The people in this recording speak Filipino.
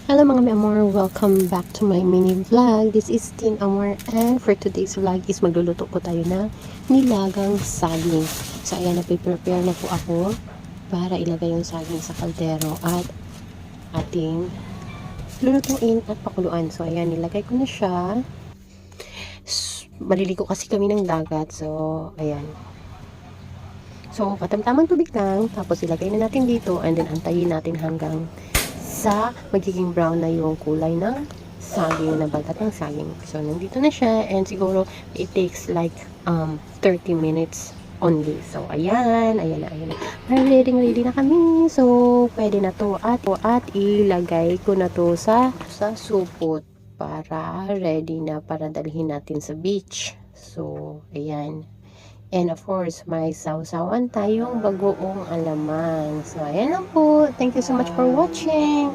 Hello mga mi-amor, welcome back to my mini vlog. This is Tin Amor and for today's vlog is magluluto po tayo ng nilagang saging. So ayan, napiprepare na po ako para ilagay yung saging sa kaldero at ating lulutuin at pakuluan. So ayan, nilagay ko na siya. Maliligo kasi kami ng dagat. So ayan. So katamtamang tubig lang, tapos ilagay na natin dito and then antayin natin hanggang sa magiging brown na yung kulay ng saging, na balat ng saging. So, nandito na siya and siguro it takes like 30 minutes only. So, ayan na. Ready na kami. So, pwede na to at ilagay ko na to sa supot para ready na para dalhin natin sa beach. So, ayan. And of course, may sausawan tayong bagoong alamang. So, ayan lang po. Thank you so much for watching.